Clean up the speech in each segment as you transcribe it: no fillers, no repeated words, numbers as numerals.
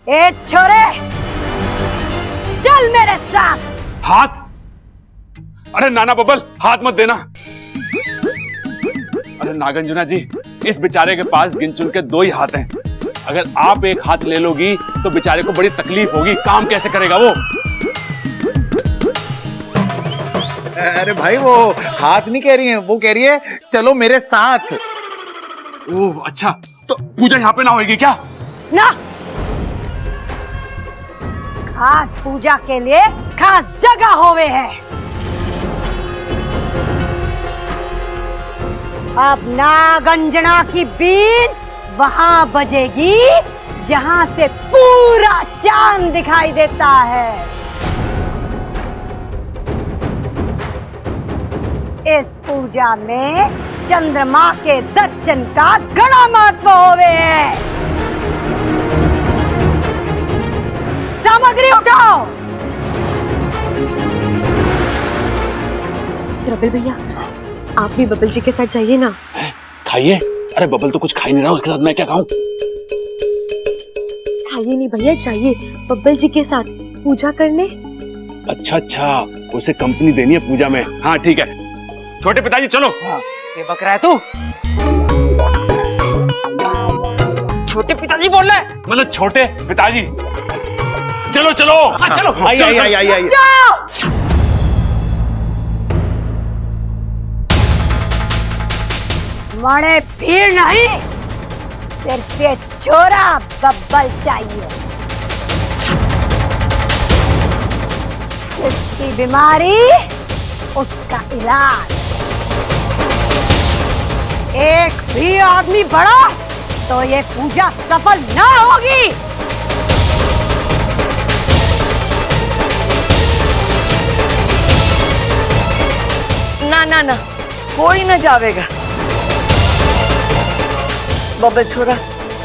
ए छोरे, चल मेरे साथ। हाथ? अरे नाना बबल, हाथ मत देना। अरे नागार्जुन जी, इस बेचारे के पास गिन चुन के 2 ही हाथ हैं। अगर आप एक हाथ ले लोगी तो बेचारे को बड़ी तकलीफ होगी, काम कैसे करेगा वो? अरे भाई, वो हाथ नहीं कह रही है, वो कह रही है चलो मेरे साथ। ओह अच्छा, तो पूजा यहाँ पे ना होगी क्या? ना, खास पूजा के लिए खास जगह होवे है। अब नागंजना की बीन वहां बजेगी जहां से पूरा चांद दिखाई देता है। इस पूजा में चंद्रमा के दर्शन का घना महत्व होवे है। सामग्री उठाओ। रबिल भैया, आप भी बबल जी के साथ जाइए ना। खाइए। अरे बबल तो कुछ खा ही नहीं रहा, उसके साथ मैं क्या खाऊं? खाइए नहीं भैया, जाइए बबल जी के साथ पूजा करने। अच्छा अच्छा, उसे कंपनी देनी है पूजा में। हाँ ठीक है, छोटे पिताजी चलो। हाँ, ये बक रहा है तू? छोटे पिताजी बोल रहा है? मतलब छोटे पिताजी। चलो चलो। हाँ चलो। आई। माने भीड़ नहीं, सिर्फ ये छोरा बब्बल चाहिए। उसकी बीमारी, उसका इलाज। एक भी आदमी बढ़ा तो ये पूजा सफल ना होगी। ना ना ना, कोई ना जावेगा। बब्बल छोरा,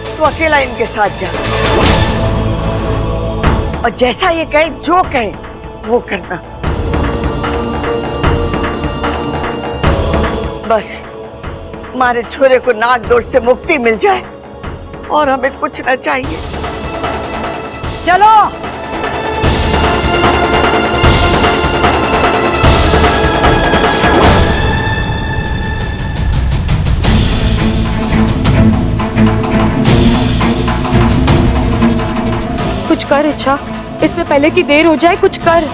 तू अकेला इनके साथ जा और जैसा ये कहे, जो कहे वो करना। बस हमारे छोरे को नाग दोष से मुक्ति मिल जाए और हमें कुछ न चाहिए। चलो। कुछ कर इच्छा, इससे पहले कि देर हो जाए, कुछ कर।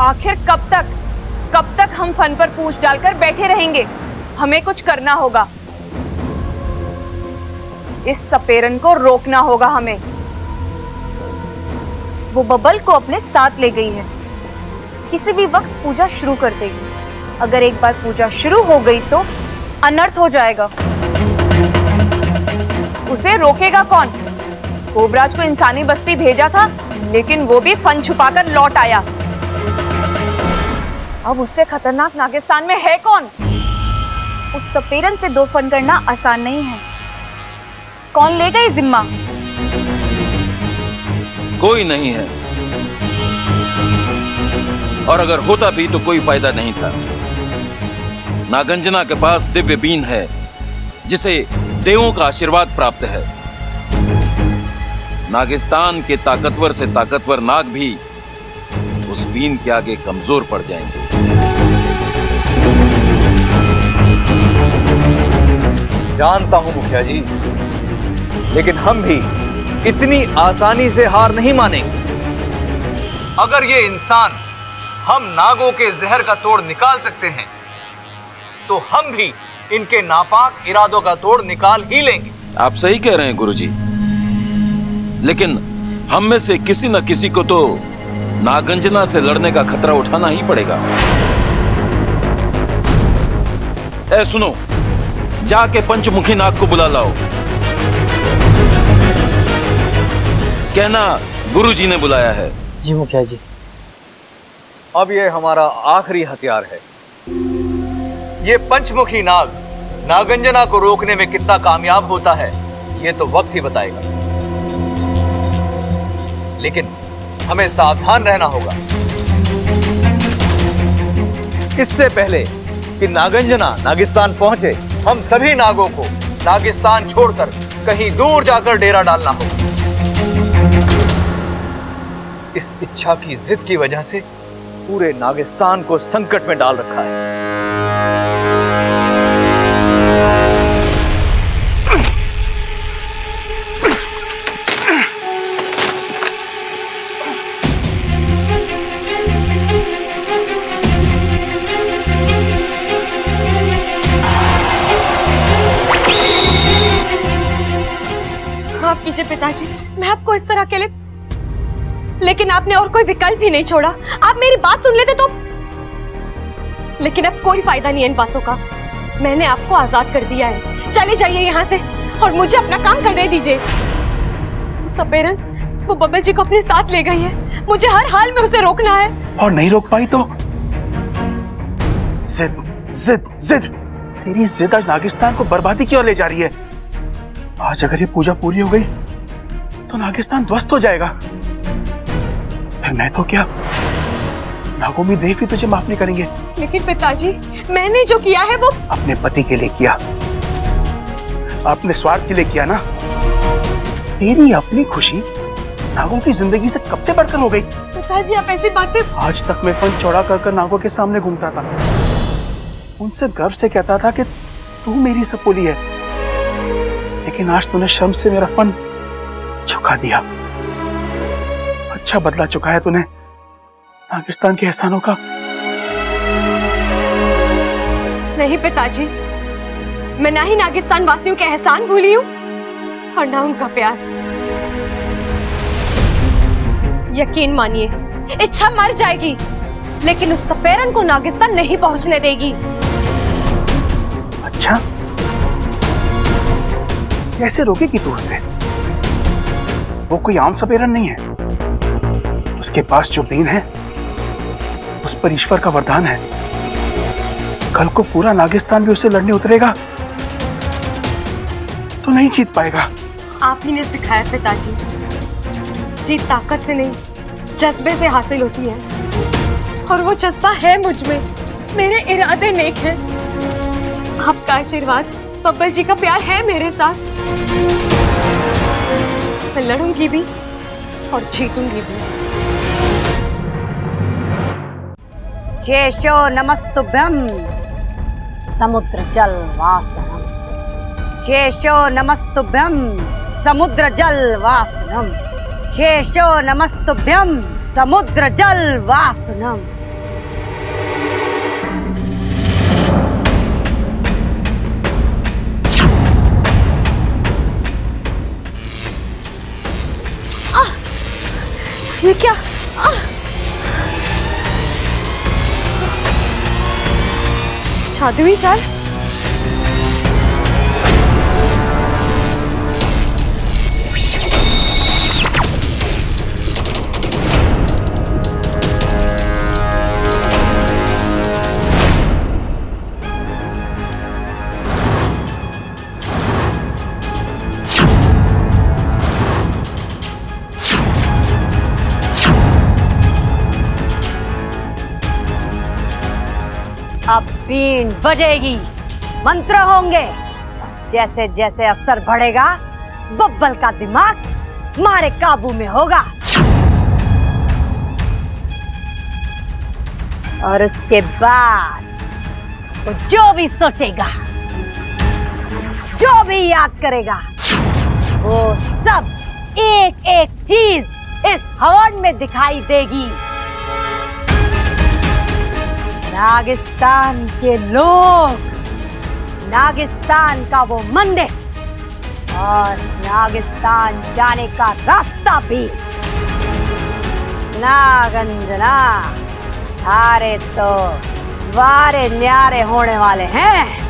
आखिर कब तक हम फन पर पूछ डालकर बैठे रहेंगे? हमें कुछ करना होगा। इस सपेरन को रोकना होगा हमें। वो बबल को अपने साथ ले गई है, किसी भी वक्त पूजा शुरू कर देगी। अगर एक बार पूजा शुरू हो गई तो अनर्थ हो जाएगा। उसे रोकेगा कौन? कोबराज को इंसानी बस्ती भेजा था, लेकिन वो भी फन छुपाकर लौट आया। अब उससे खतरनाक नागिस्तान में है कौन? उस सपेरन से 2 फन करना आसान नहीं है। कौन लेगा ये जिम्मा? कोई नहीं है, और अगर होता भी तो कोई फायदा नहीं था। नागार्जुन के पास दिव्य बीन है, जिसे देवों का आशीर्वाद प्राप्त है। नागिस्तान के ताकतवर से ताकतवर नाग भी उस बीन के आगे कमजोर पड़ जाएंगे। जानता हूं मुखिया जी, लेकिन हम भी इतनी आसानी से हार नहीं मानेंगे। अगर ये इंसान हम नागों के जहर का तोड़ निकाल सकते हैं, तो हम भी इनके नापाक इरादों का तोड़ निकाल ही लेंगे। आप सही कह रहे हैं गुरुजी, लेकिन हम में से किसी न किसी को तो नागार्जुन से लड़ने का खतरा उठाना ही पड़ेगा। ए सुनो, जाके पंचमुखी नाग को बुला लाओ। कहना गुरुजी ने बुलाया है। जी मुखिया जी। अब ये हमारा आखिरी हथियार है। ये पंचमुखी नाग नागार्जुन को रोकने में कितना कामयाब होता है, ये तो वक्त ही बताएगा। लेकिन हमें सावधान रहना होगा। इससे पहले कि नागार्जुन नागिस्तान पहुंचे, हम सभी नागों को नागिस्तान छोड़कर कहीं दूर जाकर डेरा डालना हो। इस इच्छा की जिद की वजह से पूरे नागिस्तान को संकट में डाल रखा है। माफ कीजिए पिताजी, मैं आपको इस तरह अकेले, लेकिन आपने और कोई विकल्प ही नहीं छोड़ा। आप मेरी बात सुन लेते तो, लेकिन अब कोई फायदा नहीं है इन बातों का। मैंने आपको आजाद कर दिया है, चले जाइए यहाँ से और मुझे अपना काम करने दीजिए। वो सपेरन, वो बब्बल जी को अपने साथ ले गई है, मुझे हर हाल में उसे रोकना है। और नहीं रोक पाई तो जिद जिद जिद, तेरी जिद आज नागिस्तान को बर्बादी की ओर ले जा रही है। आज अगर ये पूजा पूरी हो गई तो नागिस्तान ध्वस्त हो जाएगा। फिर मैं तो क्या, नागोमी देव भी तुझे माफ नहीं करेंगे। लेकिन पिताजी, मैंने जो किया है वो अपने पति के लिए किया, अपने स्वार्थ के लिए किया ना। तेरी अपनी खुशी नागों की जिंदगी से कब से बढ़कर हो गई। पिताजी, आप ऐसी बातें। आज तक मैं फन चौड़ा कर नागों के सामने घूमता था, उनसे गर्व से कहता था कि तू मेरी सपोली है, लेकिन आज तूने शर्म से मेरा फन झुका दिया। अच्छा बदला चुकाया तूने नागिस्तान के एहसानों का। नहीं पिताजी, मैं ना ही नागिस्तान वासियों के एहसान भूली हूँ और ना उनका प्यार। यकीन मानिए, इच्छा मर जाएगी लेकिन उस सपेरन को नागिस्तान नहीं पहुंचने देगी। अच्छा, कैसे रोकेगी तू उसे? वो कोई आम सपेरन नहीं है, उसके पास जो बीन है उस पर ईश्वर का वरदान है। कल को पूरा नागिस्तान भी उसे लड़ने उतरेगा तो नहीं जीत पाएगा। आप ही ने सिखाया पिताजी, जीत ताकत से नहीं जज्बे से हासिल होती है, और वो जज्बा है मुझ में। मेरे इरादे नेक हैं। आपका आशीर्वाद, बब्बल जी का प्यार है मेरे साथ। मैं लड़ूंगी भी और जीतूंगी भी। शेषो नमस्तुभ्यं समुद्र जल वासनम। शेषो नमस्तुभ्यं समुद्र जल वासनम। शेषो नमस्तुभ्यं समुद्र जल वासनम। ये क्या? जादुई चाल? अब बीन बजेगी, मंत्र होंगे। जैसे जैसे असर बढ़ेगा, बब्बल का दिमाग हमारे काबू में होगा। और उसके बाद वो जो भी सोचेगा, जो भी याद करेगा, वो सब एक एक चीज इस हवन में दिखाई देगी। नागिस्तान के लोग, नागिस्तान का वो मंदिर और नागिस्तान जाने का रास्ता भी। नागंजना, सारे तो वारे न्यारे होने वाले हैं।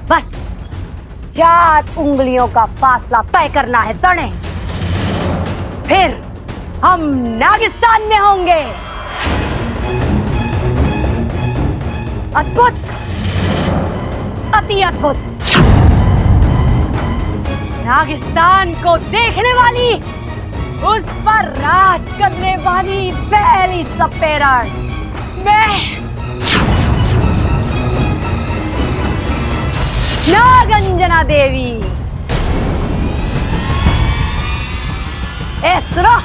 बस 4 उंगलियों का फासला तय करना है तने, फिर हम नागिस्तान में होंगे। अद्भुत, अति अद्भुत। नागिस्तान को देखने वाली, उस पर राज करने वाली पहली सपेरन मैं नागंजना देवी। ए सुनो,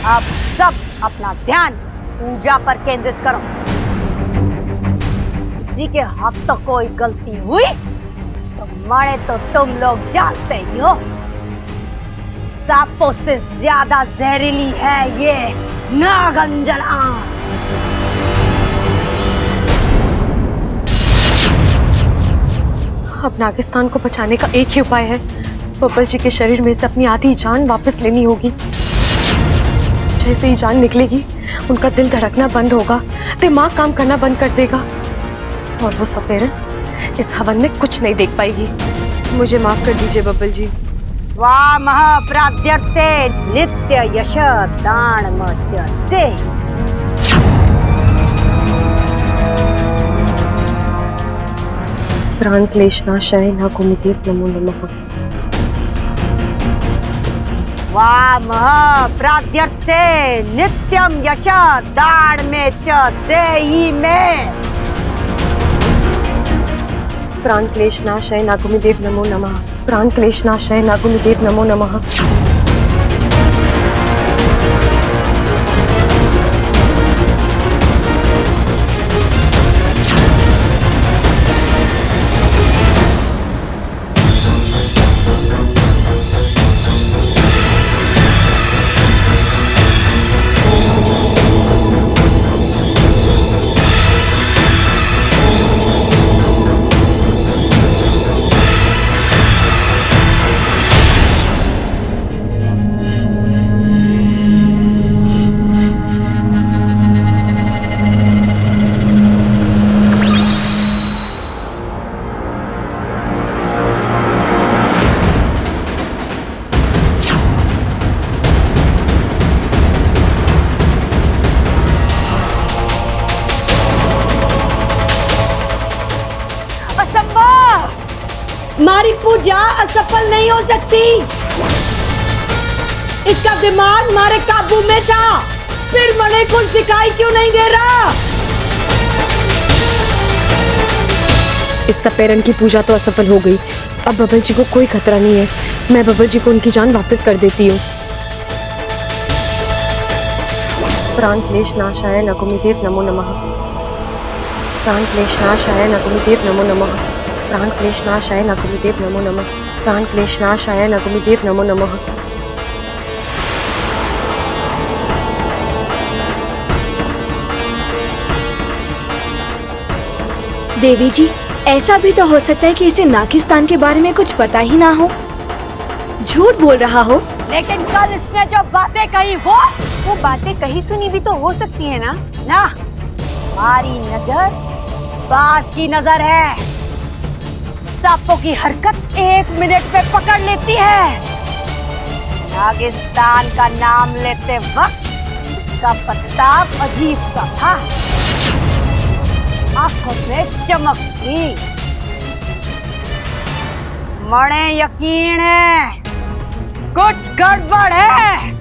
अब सब अपना ध्यान पूजा पर केंद्रित करो। किसी के हाथ तो कोई गलती हुई तो मारे तो तुम लोग जानते ही हो। सांपों से ज्यादा जहरीली है ये नागंजना। अब नागिस्तान को बचाने का एक ही उपाय है, बब्बल जी के शरीर में से अपनी आधी जान वापस लेनी होगी। जैसे ही जान निकलेगी उनका दिल धड़कना बंद होगा, दिमाग काम करना बंद कर देगा और वो सपेरन इस हवन में कुछ नहीं देख पाएगी। मुझे माफ कर दीजिए बब्बल जी। स्वामः प्रार्थ्यर्थे नित्य यश दानमत्यते। प्राण क्लेशनाशाय नागोमतीय नमो नमः। स्वामः प्रार्थ्यर्थे नित्यं यश दानमेत्यते मे। प्राण क्लेशनाशाय नागोमतीय नमो नमः। प्राण क्लेशनाशाय नागोमतीय नमो नमः। हमारी पूजा असफल नहीं हो सकती। इसका दिमाग हमारे काबू में था, फिर मणि को दिखाई क्यों नहीं दे रहा? इस सपेरन की पूजा तो असफल हो गई, अब बब्बल जी को कोई खतरा नहीं है। मैं बब्बल जी को उनकी जान वापस कर देती हूँ। प्राण क्लेशनाशाय नागोमतीय नमो नमः। प्राण क्लेशनाशाय नागोमतीय नमो नमः। प्राण क्लेशनाशाय नागोमतीय नमो नमः। प्राण क्लेशनाशाय नागोमतीय नमो नमः। देवी जी, ऐसा भी तो हो सकता है कि इसे नागिस्तान के बारे में कुछ पता ही ना हो, झूठ बोल रहा हो। लेकिन कल इसने जो बातें कही वो बातें कही सुनी भी तो हो सकती है ना? ना, हमारी नजर बात की नजर है। सांपों की हरकत 1 मिनट में पकड़ लेती है। नागिस्तान का नाम लेते वक्त इसका प्रताप अजीब सा था। आंखों में चमक थी। मणे यकीन है कुछ गड़बड़ है।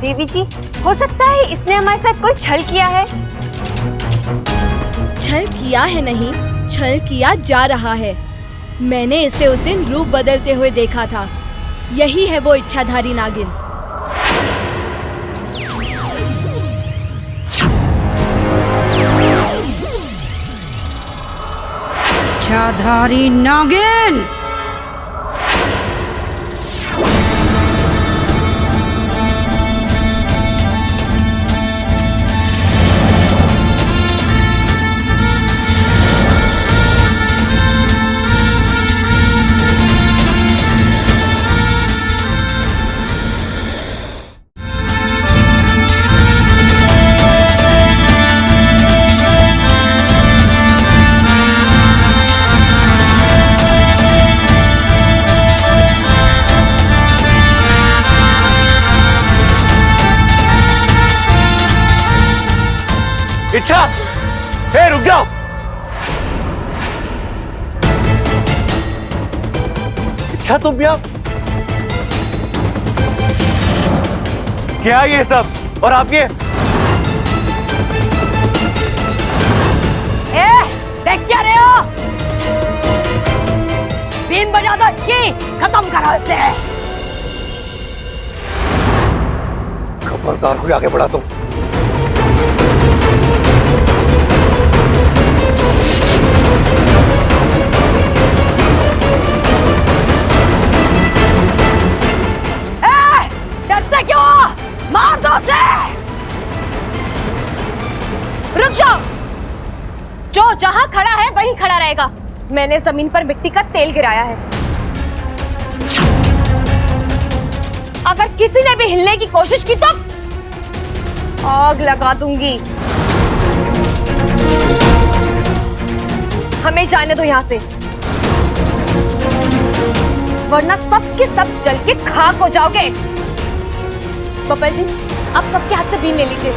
देवी जी, हो सकता है इसने हमारे साथ कोई छल किया है। छल किया है नहीं, छल किया जा रहा है। मैंने इसे उस दिन रूप बदलते हुए देखा था। यही है वो इच्छाधारी नागिन। इच्छाधारी नागिन। इच्छा, हे रुक जाओ। इच्छा, तुम यहाँ क्या ये सब? और आप ये मारो इसे। खबरदार कोई आगे बढ़ा तो। डरते क्यों? मार दो उसे। रुक जाओ। जो जहां खड़ा है वहीं खड़ा रहेगा। मैंने जमीन पर मिट्टी का तेल गिराया है। अगर किसी ने भी हिलने की कोशिश की तो आग लगा दूंगी। हमें जाने दो यहां से, वरना सब के सब जल के खाक हो जाओगे। बब्बल जी, आप सबके हाथ से बीन ले लीजिए।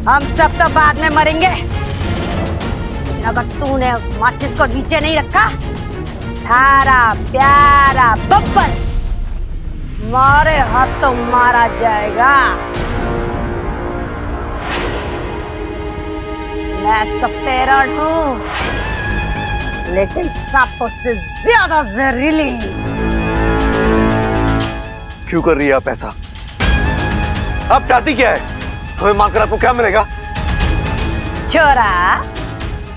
हम सब तो बाद में मरेंगे, अगर तूने उस माचिस को नीचे नहीं रखा, थारा प्यारा बब्बल मारे हाथों मारा जाएगा। मैं सपेरण हूँ, लेकिन सांपों से ज्यादा जहरीली। क्यों कर रही है आप ऐसा? आप चाहती क्या है? हमें मांगकर आपको क्या मिलेगा? छोरा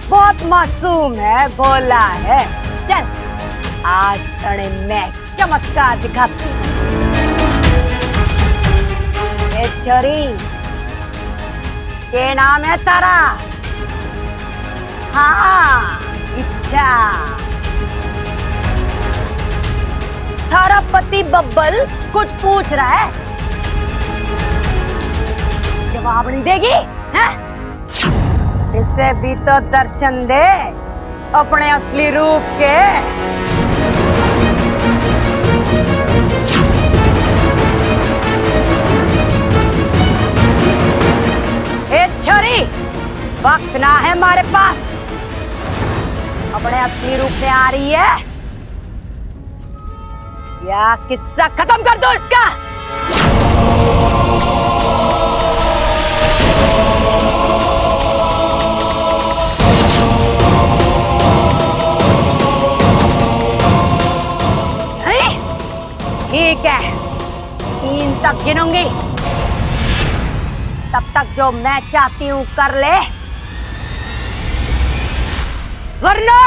बहुत मासूम है, भोला है। चल आज तड़े मैं चमत्कार दिखाती हूँ। ए छोरी, क्या नाम है तारा? हाँ, इच्छा। थारा पति बब्बल कुछ पूछ रहा है, जवाब नहीं देगी हैं? इससे भी तो दर्शन दे अपने असली रूप के। ए छोरी, वक्त ना है हमारे पास, अपने असली रूप में आ रही है या किस्सा खत्म कर दो इसका। ठीक है, 3 तक गिनूंगी, तब तक जो मैं चाहती हूं कर ले, वरना